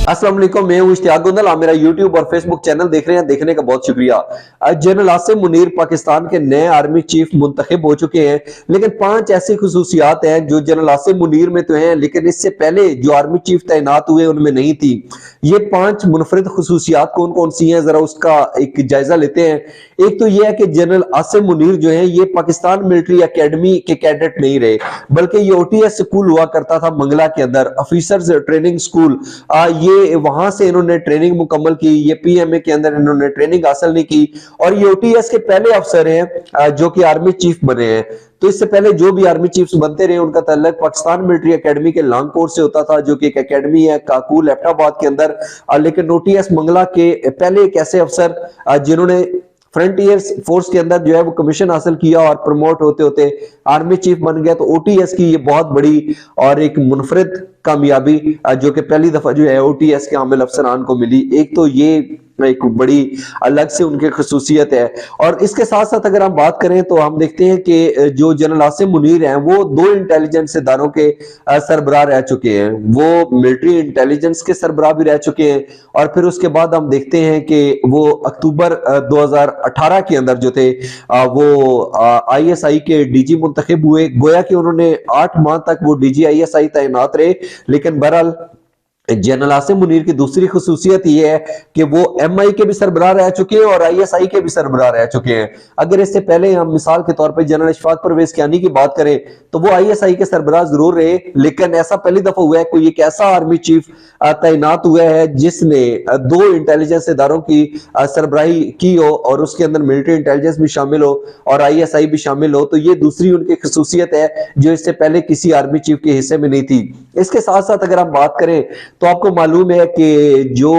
अस्सलाम वालेकुम, मैं हूं इश्तियाक गोंदल। आप मेरा यूट्यूब और फेसबुक चैनल देख रहे हैं, देखने का बहुत शुक्रिया। जनरल आसिम मुनीर पाकिस्तान के नए आर्मी चीफ मुंतखब हो चुके हैं, लेकिन 5 ऐसी खुसूसियात हैं जो जनरल आसिम मुनीर में तो हैं, लेकिन इससे पहले जो आर्मी चीफ तैनात हुए उनमें नहीं थी। ये 5 मुनफरिद खुसूसियात कौन कौन सी हैं, जरा उसका एक जायजा लेते हैं। एक तो यह है कि जनरल आसिम मुनीर जो है ये पाकिस्तान मिलिट्री एकेडमी के कैडेट नहीं रहे, बल्कि ये ओटीएस स्कूल हुआ करता था मंगला के अंदर, ऑफिसर्स ट्रेनिंग स्कूल। ये वहां से इन्होंने ट्रेनिंग मुकम्मल की, ये पीएमए के अंदर इन्होंने ट्रेनिंग हासिल नहीं की, और ये ओटीएस के पहले अफसर हैं जो कि आर्मी चीफ बने हैं। तो इससे पहले जो भी आर्मी चीफ्स बनते रहे उनका ताल्लुक पाकिस्तान मिलिट्री एकेडमी के लांगकोर से होता था, जो कि एक एकेडमी है काकूल एबटाबाद के अंदर। लेकिन ओटीएस मंगला के पहले एक ऐसे अफसर जिन्होंने फ्रंटियर फोर्स के अंदर जो है वो कमीशन हासिल किया और प्रमोट होते होते आर्मी चीफ बन गया। तो ओटीएस की ये बहुत बड़ी और एक मुनफरिद कामयाबी जो कि पहली दफा जो है ओटीएस के आमिल अफसरान को मिली। एक तो ये एक बड़ी अलग से उनकी खसूसियत है। और इसके साथ साथ अगर हम बात करें तो हम देखते हैं कि जो जनरल आसिम मुनीर हैं वो 2 इंटेलिजेंस इदारों के सरबराह रह चुके हैं। वो मिलिट्री इंटेलिजेंस के सरबराह भी रह चुके हैं, और फिर उसके बाद हम देखते हैं कि वो अक्टूबर 2018 के अंदर जो थे वो आईएसआई के डीजी मुंतखब हुए। गोया कि उन्होंने 8 माह तक वो डीजी आईएसआई तैनात रहे। लेकिन बहरहाल जनरल आसिम मुनीर की दूसरी खुसूसियत यह है कि वो एमआई के भी सरबराह रह चुके हैं और आईएसआई के भी सरबराह रह चुके हैं। अगर इससे पहले हम मिसाल के तौर पर जनरल इशफाक परवेज कियानी की बात करें तो वो आईएसआई के सरबराह जरूर रहे, लेकिन ऐसा पहली दफा हुआ है कोई एक ऐसा आर्मी चीफ तैनात हुआ है जिसने 2 इंटेलिजेंस इदारों की सरबराही की हो, और उसके अंदर मिलिट्री इंटेलिजेंस भी शामिल हो और आईएसआई भी शामिल हो। तो ये दूसरी उनकी खसूसियत है जो इससे पहले किसी आर्मी चीफ के हिस्से में नहीं थी। इसके साथ साथ अगर हम बात करें तो आपको मालूम है कि जो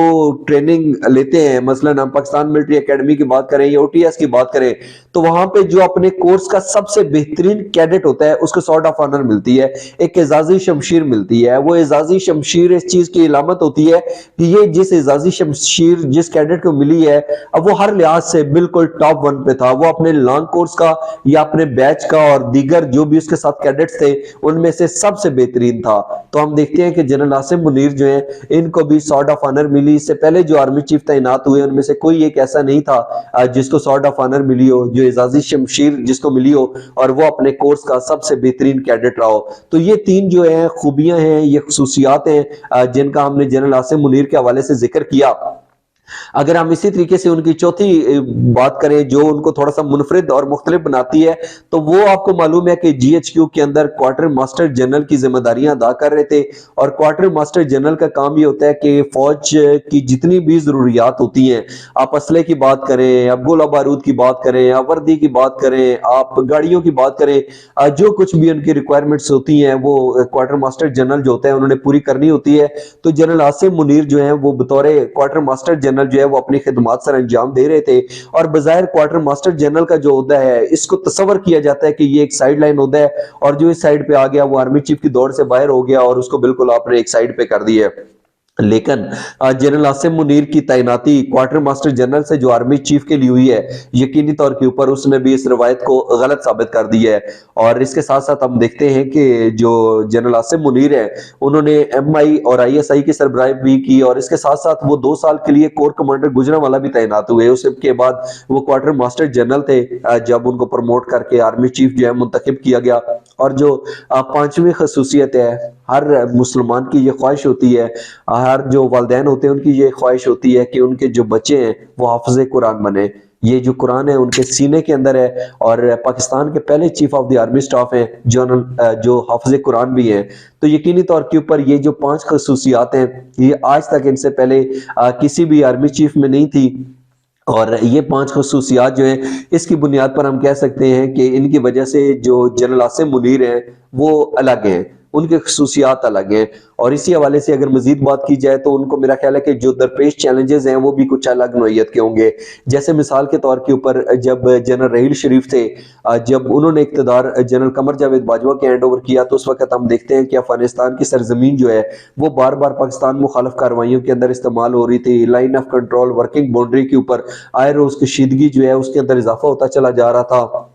ट्रेनिंग लेते हैं, मसलन हम पाकिस्तान मिलिट्री एकेडमी की बात करें या ओटीएस की बात करें, तो वहां पे जो अपने कोर्स का सबसे बेहतरीन कैडेट होता है उसको सॉर्ट ऑफ ऑनर मिलती है, एक एजाजी शमशीर मिलती है। वो एजाजी शमशीर इस चीज की इलामत होती है कि ये जिस एजाजी शमशीर जिस कैडेट को मिली है अब वो हर लिहाज से बिल्कुल टॉप 1 पे था। वो अपने लॉन्ग कोर्स का या अपने बैच का और दीगर जो भी उसके साथ कैडेट्स थे उनमें से सबसे बेहतरीन था। तो हम देखते हैं कि जनरल आसिम मुनीर जो है इनको भी सॉर्ट ऑफ ऑनर मिली। इससे पहले जो आर्मी चीफ तैनात हुए उनमें से कोई एक ऐसा नहीं था जिसको सॉर्ट ऑफ ऑनर मिली हो, जो एजाजी शमशीर जिसको मिली हो और वो अपने कोर्स का सबसे बेहतरीन कैडेट रहा हो। तो ये 3 जो है खूबियां हैं, ये खसूसियात हैं जिनका हमने जनरल आसिम मुनीर के हवाले से जिक्र किया। अगर हम इसी तरीके से उनकी चौथी बात करें जो उनको थोड़ा सा मुनफरिद और मुख्तलिफ बनाती है, तो वो आपको मालूम है कि जीएचक्यू के अंदर क्वार्टर मास्टर जनरल की जिम्मेदारियां अदा कर रहे थे। और क्वार्टर मास्टर जनरल का काम ये होता है कि फौज की जितनी भी जरूरियात होती हैं, आप असले की बात करें, आप गोला बारूद की बात करें, आप वर्दी की बात करें, आप गाड़ियों की बात करें, जो कुछ भी उनकी रिक्वायरमेंट्स होती हैं वो क्वार्टर मास्टर जनरल जो होते हैं उन्होंने पूरी करनी होती है। तो जनरल आसिम मुनीर जो है वो बतौर क्वार्टर मास्टर जनरल जो है वो अपनी खिदमत सर अंजाम दे रहे थे। और बजायर क्वार्टर मास्टर जनरल का जो ओहदा है इसको तस्वर किया जाता है कि ये एक साइड लाइन ओहदा है, और जो इस साइड पे आ गया वो आर्मी चीफ की दौड़ से बाहर हो गया और उसको बिल्कुल आपने एक साइड पे कर दिया। लेकिन जनरल आसिम मुनीर की तैनाती क्वार्टर मास्टर जनरल से जो आर्मी चीफ के लिए हुई है, यकीनी तौर के ऊपर उसने भी इस रवायत को गलत साबित कर दिया है। और इसके साथ साथ हम देखते हैं कि जो जनरल आसिम मुनीर है उन्होंने एमआई और आईएसआई की सरबराही भी की, और इसके साथ साथ वो 2 साल के लिए कोर कमांडर गुजरांवाला भी तैनात हुए। उसके बाद वो क्वार्टर मास्टर जनरल थे जब उनको प्रमोट करके आर्मी चीफ जो है मुंतखब किया गया। और जो 5वीं खसूसियत है, हर मुसलमान की ये ख्वाहिश होती है, हर जो वालिदैन होते हैं उनकी ये ख्वाहिश होती है कि उनके जो बच्चे हैं वो हाफिज़े कुरान बने। ये जो कुरान है उनके सीने के अंदर है, और पाकिस्तान के पहले chief of the army staff हैं जनरल जो हाफिज़े कुरान भी हैं। तो यकीनी तौर के ऊपर ये जो 5 खसूसियात हैं ये आज तक इनसे पहले किसी भी आर्मी चीफ में नहीं थी। और ये 5 खसूसियात जो हैं इसकी बुनियाद पर हम कह सकते हैं कि इनकी वजह से जो जनरल आसिम मुनीर हैं वो अलग हैं, उनके खसूसियात अलग हैं। और इसी हवाले से अगर मजीद बात की जाए तो उनको मेरा ख्याल है कि जो दरपेश चैलेंजेस हैं वो भी कुछ अलग नोयत के होंगे। जैसे मिसाल के तौर के ऊपर जब जनरल रहील शरीफ थे, जब उन्होंने इक़्तिदार जनरल कमर जावेद बाजवा के हैंड ओवर किया तो उस वक्त हम देखते हैं कि अफगानिस्तान की सरजमीन जो है वो बार बार पाकिस्तान मुखालिफ कार्रवाइयों के अंदर इस्तेमाल हो रही थी। Line of control working boundary के ऊपर आए रोज कशीदगी जो है उसके अंदर इजाफा होता चला जा रहा था।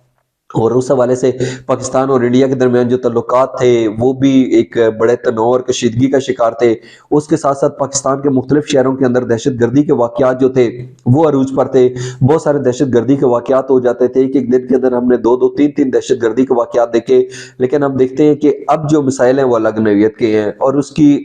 اور اس حوالے سے پاکستان اور انڈیا کے درمیان جو تعلقات تھے وہ بھی ایک بڑے تنوع اور کشیدگی کا شکار تھے۔ اس کے ساتھ ساتھ پاکستان کے مختلف شہروں کے اندر دہشت گردی کے واقعات جو تھے وہ عروج پر تھے۔ بہت سارے دہشت گردی کے واقعات ہو جاتے تھے، ایک دن کے اندر ہم نے 2-3 دہشت گردی کے واقعات دیکھے، لیکن ہم دیکھتے ہیں کہ اب جو مسائل ہیں وہ الگ نوعیت کے ہیں، اور اس کی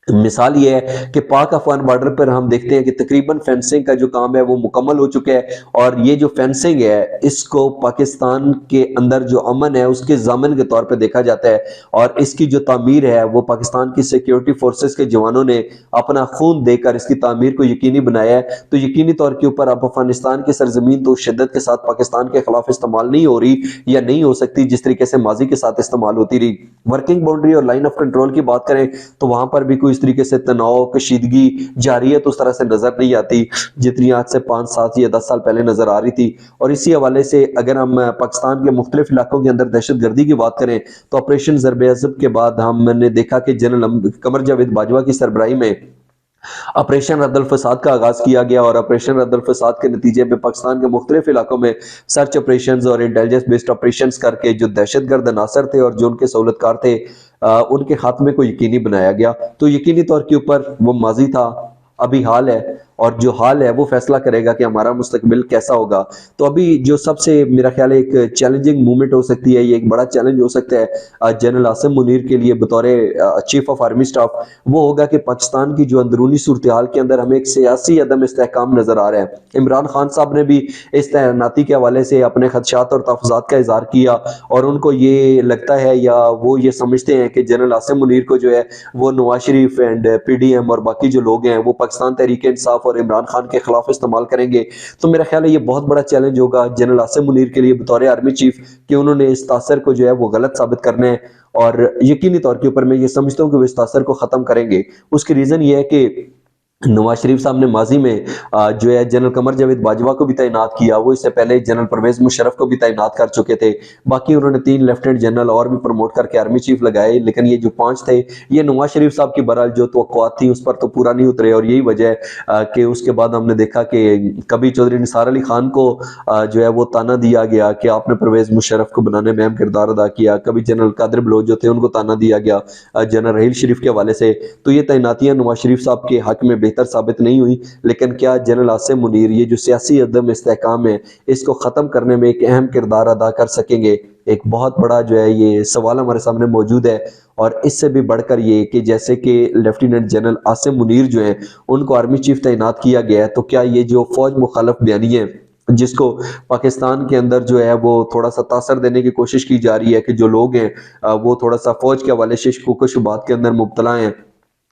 مثال یہ ہے کہ پاک افغان بارڈر پر ہم دیکھتے ہیں کہ تقریباً فینسنگ کا جو کام ہے وہ مکمل ہو چکا ہے، اور یہ جو فینسنگ ہے اس کو پاکستان کے اندر جو امن ہے اس کے ضامن کے طور پہ دیکھا جاتا ہے، اور اس کی جو تعمیر ہے وہ پاکستان کی سیکیورٹی فورسز کے جوانوں نے اپنا خون دے کر اس کی تعمیر کو یقینی بنایا ہے۔ تو یقینی طور کے اوپر اب افغانستان کی سرزمین تو شدت کے ساتھ پاکستان کے خلاف استعمال نہیں ہو رہی یا نہیں ہو سکتی جس طریقے سے ماضی کے ساتھ استعمال ہوتی رہی۔ ورکنگ باؤنڈری اور لائن آف کنٹرول کی بات کریں تو وہاں پر بھی کوئی اس طریقے سے تناؤ کشیدگی جاریت اس طرح سے نظر نہیں آتی جتنی آج سے 5 7 یا 10 سال پہلے نظر آ رہی تھی۔ اور اسی حوالے سے اگر ہم پاکستان کے مختلف علاقوں کے اندر دہشت گردی کی بات کریں تو آپریشن ضرب عضب کے بعد ہم نے دیکھا کہ جنرل قمر جاوید باجوہ کی سربراہی میں آپریشن رد الفساد کا آغاز کیا گیا، اور آپریشن رد الفساد کے نتیجے میں پاکستان کے مختلف علاقوں میں سرچ آپریشنز اور انٹیلیجنس بیسڈ آپریشنز کر کے جو دہشت گرد عناصر تھے اور جو ان کے سہولت کار تھے ان کے خاتمے کو یقینی بنایا گیا۔ تو یقینی طور کے اوپر وہ ماضی تھا، ابھی حال ہے، اور جو حال ہے وہ فیصلہ کرے گا کہ ہمارا مستقبل کیسا ہوگا۔ تو ابھی جو سب سے میرا خیال ہے ایک چیلنجنگ مومنٹ ہو سکتی ہے، یہ ایک بڑا چیلنج ہو سکتا ہے جنرل عاصم منیر کے لیے بطور چیف آف آرمی سٹاف، وہ ہوگا کہ پاکستان کی جو اندرونی صورتحال کے اندر ہمیں ایک سیاسی عدم استحکام نظر آ رہا ہے۔ عمران خان صاحب نے بھی اس تعیناتی کے حوالے سے اپنے خدشات اور تحفظات کا اظہار کیا، اور ان کو یہ لگتا ہے یا وہ یہ سمجھتے ہیں کہ جنرل عاصم منیر کو جو ہے وہ Nawaz Sharif and P D M اور باقی جو لوگ ہیں وہ پاکستان تحریک انصاف اور عمران خان کے خلاف استعمال کریں گے۔ تو میرا خیال ہے یہ بہت بڑا چیلنج ہوگا جنرل عاصم منیر کے لیے بطور آرمی چیف کہ انہوں نے اس تاثر کو جو ہے وہ غلط ثابت کرنا ہے، اور یقینی طور کے اوپر میں یہ سمجھتا ہوں کہ وہ اس تاثر کو ختم کریں گے۔ اس کی ریزن یہ ہے کہ نواز شریف صاحب نے ماضی میں جو ہے جنرل قمر جاوید باجوہ کو بھی تعینات کیا، وہ اس سے پہلے جنرل پرویز مشرف کو بھی تعینات کر چکے تھے، باقی انہوں نے 3 لیفٹیننٹ جنرل اور بھی پروموٹ کر کے آرمی چیف لگائے، لیکن یہ جو 5 تھے یہ نواز شریف صاحب کی بہرحال جو توقعات تھیں اس پر تو پورا نہیں اترے، اور یہی وجہ ہے کہ اس کے بعد ہم نے دیکھا کہ کبھی چودھری نثار علی خان کو جو ہے وہ تانا دیا گیا کہ آپ نے پرویز مشرف کو بنانے میں اہم کردار ادا کیا، کبھی جنرل قادر بلوچ جو تھے ان کو تانا دیا گیا جنرل رحیل شریف کے حوالے سے۔ تو یہ تعیناتیاں نواز شریف صاحب کے حق میں بہتر ثابت نہیں ہوئی، لیکن کیا جنرل عاصم منیر یہ جو سیاسی عدم استحکام ہے اس کو ختم کرنے میں ایک اہم کردار ادا کر سکیں گے؟ ایک بہت بڑا جو ہے یہ سوال ہمارے سامنے موجود ہے، اور اس سے بھی بڑھ کر یہ کہ جیسے کہ لیفٹیننٹ جنرل عاصم منیر جو ہیں ان کو آرمی چیف تعینات کیا گیا ہے، تو کیا یہ جو فوج مخالف بیانی ہے جس کو پاکستان کے اندر جو ہے وہ تھوڑا سا تاثر دینے کی کوشش کی جا رہی ہے کہ جو لوگ ہیں وہ تھوڑا سا فوج کے حوالے سے شکوک و شبہات کے اندر مبتلا ہیں،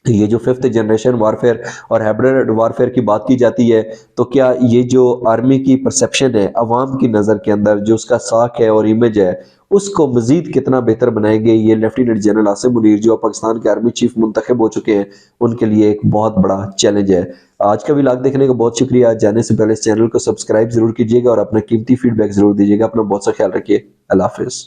یہ جو 5th جنریشن وارفیئر اور ہائبرڈ وارفیئر کی بات کی جاتی ہے، تو کیا یہ جو آرمی کی پرسیپشن ہے عوام کی نظر کے اندر جو اس کا ساکھ ہے اور امیج ہے اس کو مزید کتنا بہتر بنائیں گے؟ یہ لیفٹیننٹ جنرل عاصم منیر جو پاکستان کے آرمی چیف منتخب ہو چکے ہیں ان کے لیے ایک بہت بڑا چیلنج ہے۔ آج کا ولاگ دیکھنے کا بہت شکریہ، جانے سے پہلے اس چینل کو سبسکرائب ضرور کیجیے گا اور اپنا قیمتی فیڈ بیک ضرور دیجیے گا۔ اپنا بہت سا خیال رکھیے، اللہ حافظ۔